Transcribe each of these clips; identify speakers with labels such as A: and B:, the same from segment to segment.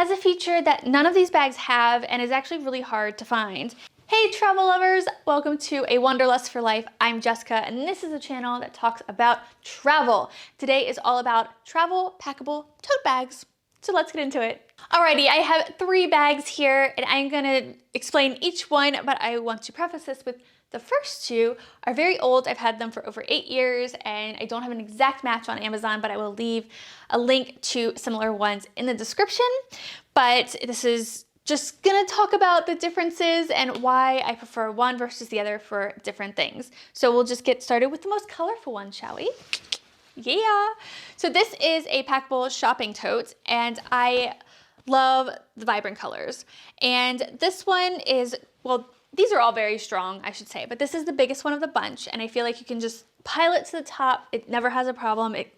A: has a feature that none of these bags have and is actually really hard to find. Hey travel lovers, welcome to A Wanderlust for Life. I'm Jessica and this is a channel that talks about travel. Today is all about travel packable tote bags. So let's get into it. Alrighty, I have 3 bags here and I'm gonna explain each one, but I want to preface this with the first 2 are very old. I've had them for over 8 years and I don't have an exact match on Amazon, but I will leave a link to similar ones in the description. But this is just gonna talk about the differences and why I prefer one versus the other for different things. So we'll just get started with the most colorful one, shall we? Yeah. So this is a packable shopping tote and I love the vibrant colors. And this one is, well, these are all very strong, I should say, but this is the biggest one of the bunch and I feel like you can just pile it to the top. It never has a problem. It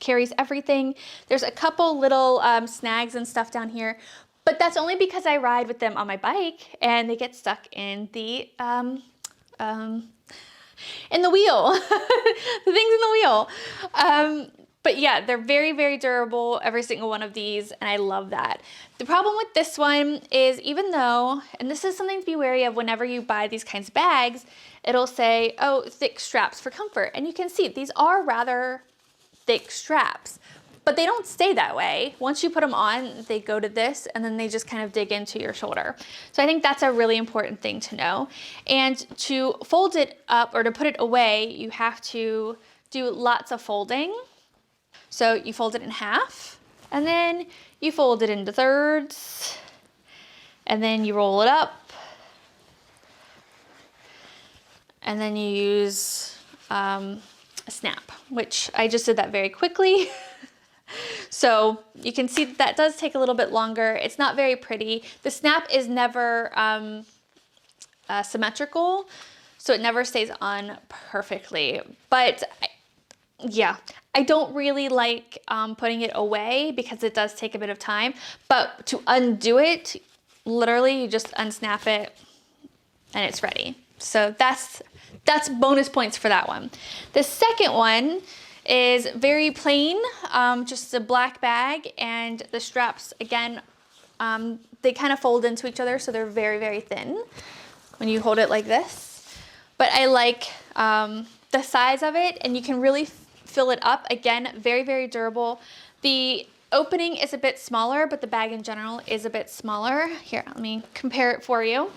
A: carries everything. There's a couple little snags and stuff down here, but that's only because I ride with them on my bike and they get stuck in the wheel, the things in the wheel. But yeah, they're very, very durable, every single one of these, and I love that. The problem with this one is even though, and this is something to be wary of whenever you buy these kinds of bags, it'll say, oh, thick straps for comfort. And you can see these are rather thick straps, but they don't stay that way. Once you put them on, they go to this and then they just kind of dig into your shoulder. So I think that's a really important thing to know. And to fold it up or to put it away, you have to do lots of folding. So you fold it in half and then you fold it into thirds and then you roll it up and then you use a snap, which I just did that very quickly. So you can see that does take a little bit longer. It's not very pretty. The snap is never symmetrical, so it never stays on perfectly. But yeah, I don't really like putting it away because it does take a bit of time. But to undo it, literally you just unsnap it and it's ready. So that's bonus points for that one. The second one is very plain, just a black bag, and the straps, again, they kind of fold into each other, so they're very, very thin when you hold it like this. But I like the size of it, and you can really fill it up. Again, very, very durable. The opening is a bit smaller, but the bag in general is a bit smaller. Here, let me compare it for you.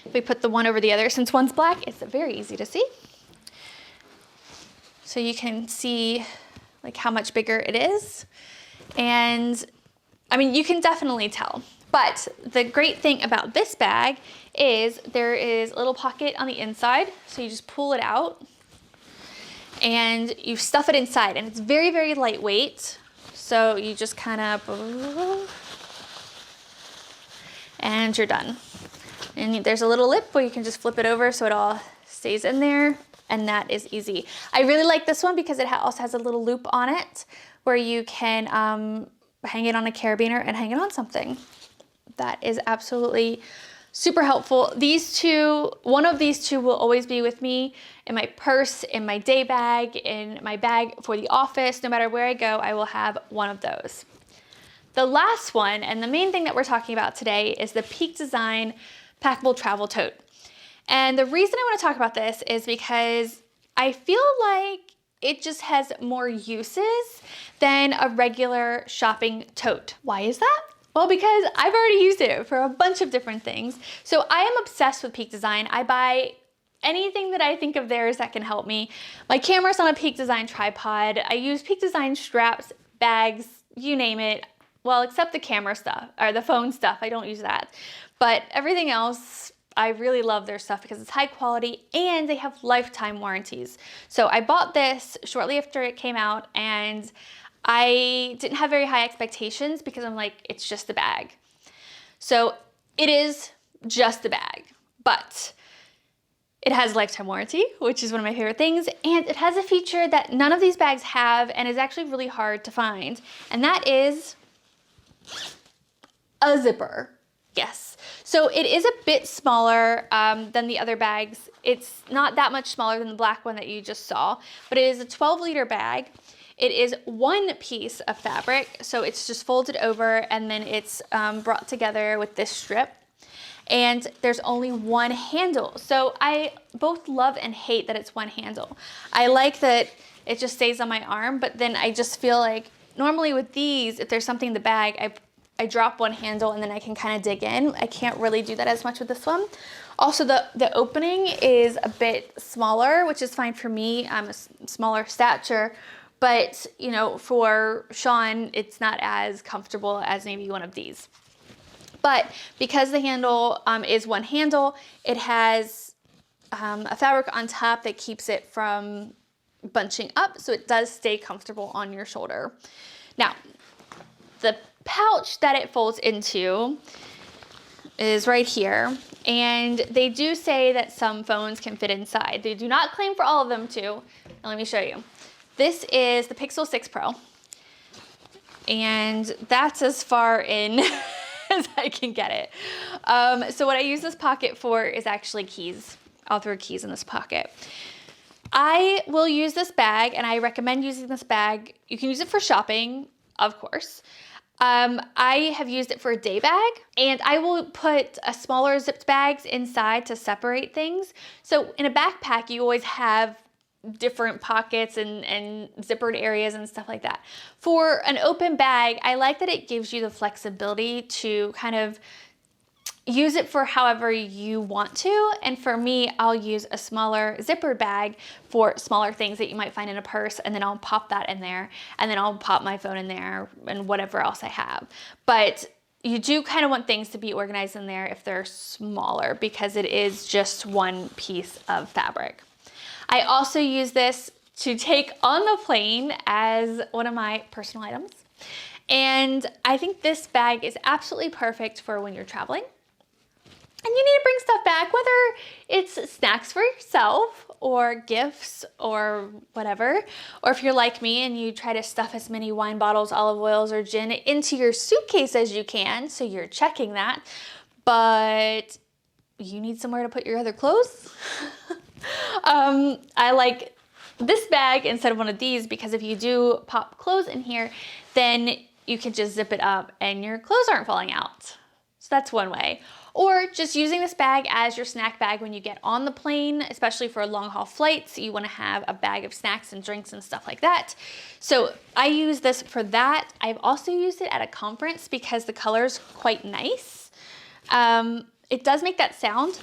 A: If we put the one over the other, since one's black, it's very easy to see. So you can see like how much bigger it is. And I mean, you can definitely tell. But the great thing about this bag is there is a little pocket on the inside. So you just pull it out and you stuff it inside, and it's very, very lightweight. So you just kind of, and you're done. And there's a little lip where you can just flip it over so it all stays in there. And that is easy. I really like this one because it also has a little loop on it where you can hang it on a carabiner and hang it on something. That is absolutely super helpful. These two, one of these two will always be with me in my purse, in my day bag, in my bag for the office. No matter where I go, I will have one of those. The last one, and the main thing that we're talking about today, is the Peak Design Packable Travel Tote. And the reason I want to talk about this is because I feel like it just has more uses than a regular shopping tote. Why is that? Well, because I've already used it for a bunch of different things. So I am obsessed with Peak Design. I buy anything that I think of theirs that can help me. My camera's on a Peak Design tripod. I use Peak Design straps, bags, you name it. Well, except the camera stuff, or the phone stuff, I don't use that. But everything else, I really love their stuff because it's high quality and they have lifetime warranties. So I bought this shortly after it came out and I didn't have very high expectations because I'm like, it's just a bag. So it is just a bag, but it has lifetime warranty, which is one of my favorite things. And it has a feature that none of these bags have and is actually really hard to find. And that is a zipper. Yes. So it is a bit smaller than the other bags. It's not that much smaller than the black one that you just saw, but it is a 12-liter bag. It is one piece of fabric, so it's just folded over and then it's brought together with this strip. And there's only one handle. So I both love and hate that it's one handle. I like that it just stays on my arm, but then I just feel like normally with these, if there's something in the bag, I drop one handle and then I can kind of dig in. I can't really do that as much with this one. Also, the opening is a bit smaller, which is fine for me. I'm a smaller stature, but you know, for Sean, it's not as comfortable as maybe one of these. But because the handle is one handle, it has a fabric on top that keeps it from bunching up, so it does stay comfortable on your shoulder. Now, the pouch that it folds into is right here, and they do say that some phones can fit inside. They do not claim for all of them to. Now let me show you. This is the Pixel 6 Pro, and that's as far in as I can get it. So what I use this pocket for is actually keys. I'll throw keys in this pocket. I will use this bag, and I recommend using this bag. You can use it for shopping, of course. I have used it for a day bag, and I will put a smaller zipped bags inside to separate things. So in a backpack, you always have different pockets and zippered areas and stuff like that. For an open bag, I like that it gives you the flexibility to kind of use it for however you want to. And for me, I'll use a smaller zippered bag for smaller things that you might find in a purse, and then I'll pop that in there, and then I'll pop my phone in there and whatever else I have. But you do kind of want things to be organized in there if they're smaller, because it is just one piece of fabric. I also use this to take on the plane as one of my personal items. And I think this bag is absolutely perfect for when you're traveling and you need to bring stuff back, whether it's snacks for yourself or gifts or whatever. Or if you're like me and you try to stuff as many wine bottles, olive oils, or gin into your suitcase as you can, so you're checking that, but you need somewhere to put your other clothes. I like this bag instead of one of these, because if you do pop clothes in here, then you can just zip it up and your clothes aren't falling out. So that's one way. Or just using this bag as your snack bag when you get on the plane, especially for long haul flights. You want to have a bag of snacks and drinks and stuff like that. So I use this for that. I've also used it at a conference because the color's quite nice. It does make that sound.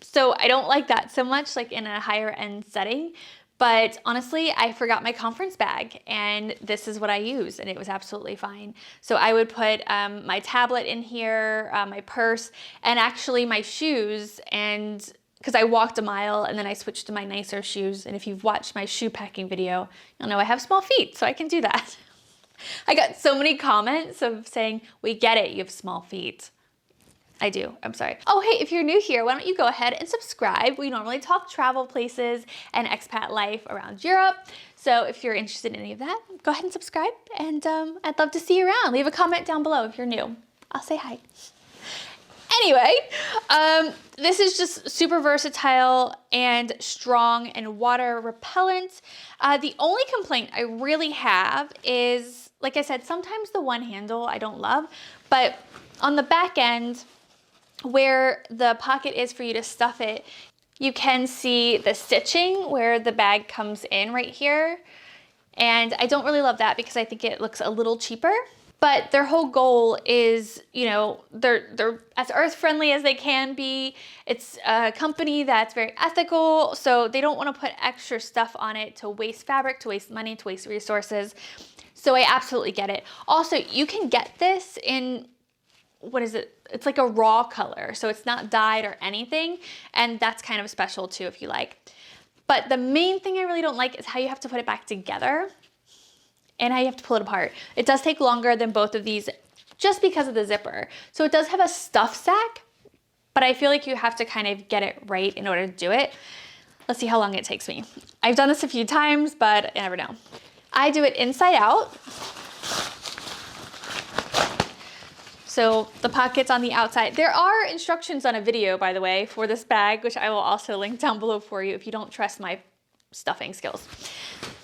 A: So I don't like that so much, like in a higher end setting, but honestly, I forgot my conference bag and this is what I use, and it was absolutely fine. So I would put my tablet in here, my purse, and actually my shoes, and because I walked a mile and then I switched to my nicer shoes. And if you've watched my shoe packing video, you'll know I have small feet, so I can do that. I got so many comments of saying, we get it, you have small feet. I do, I'm sorry. Oh, hey, if you're new here, why don't you go ahead and subscribe? We normally talk travel places and expat life around Europe. So if you're interested in any of that, go ahead and subscribe, and I'd love to see you around. Leave a comment down below if you're new. I'll say hi. Anyway, this is just super versatile and strong and water repellent. The only complaint I really have is, like I said, sometimes the one handle I don't love, but on the back end, where the pocket is for you to stuff it, you can see the stitching where the bag comes in right here. And I don't really love that because I think it looks a little cheaper. But their whole goal is, you know, they're as earth friendly as they can be. It's a company that's very ethical, so they don't want to put extra stuff on it to waste fabric, to waste money, to waste resources. So I absolutely get it. Also, you can get this in, what is it? It's like a raw color, so it's not dyed or anything, and that's kind of special too if you like. But the main thing I really don't like is how you have to put it back together and how you have to pull it apart. It does take longer than both of these just because of the zipper. So it does have a stuff sack, but I feel like you have to kind of get it right in order to do it. Let's see how long it takes me. I've done this a few times, but I never know. I do it inside out. So the pocket's on the outside. There are instructions on a video, by the way, for this bag, which I will also link down below for you if you don't trust my stuffing skills.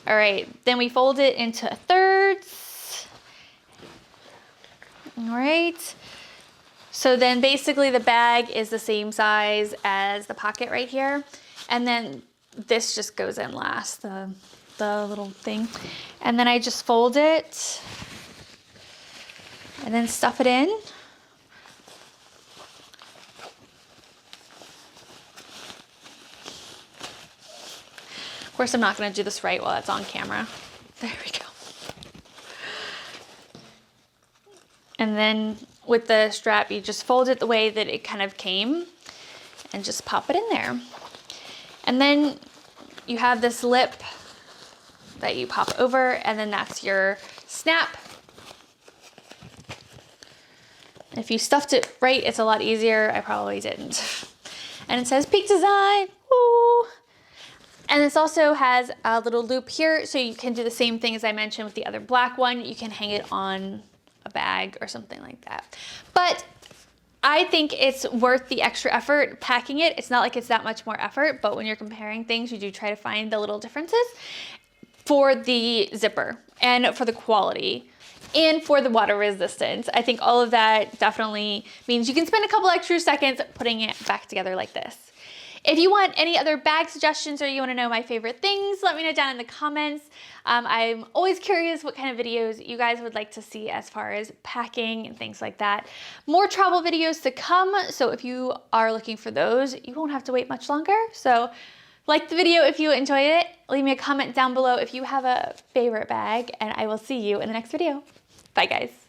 A: All right, then we fold it into thirds. All right. So then basically the bag is the same size as the pocket right here. And then this just goes in last, the little thing. And then I just fold it and then stuff it in. Of course, I'm not gonna do this right while it's on camera. There we go. And then with the strap, you just fold it the way that it kind of came and just pop it in there. And then you have this lip that you pop over, and then that's your snap. If you stuffed it right, it's a lot easier. I probably didn't. And it says Peak Design. Woo! And this also has a little loop here, so you can do the same thing as I mentioned with the other black one. You can hang it on a bag or something like that. But I think it's worth the extra effort packing it. It's not like it's that much more effort, but when you're comparing things, you do try to find the little differences for the zipper and for the quality and for the water resistance. I think all of that definitely means you can spend a couple extra seconds putting it back together like this. If you want any other bag suggestions or you want to know my favorite things, let me know down in the comments. I'm always curious what kind of videos you guys would like to see as far as packing and things like that. More travel videos to come, so if you are looking for those, you won't have to wait much longer. So like the video if you enjoyed it. Leave me a comment down below if you have a favorite bag, and I will see you in the next video. Bye guys.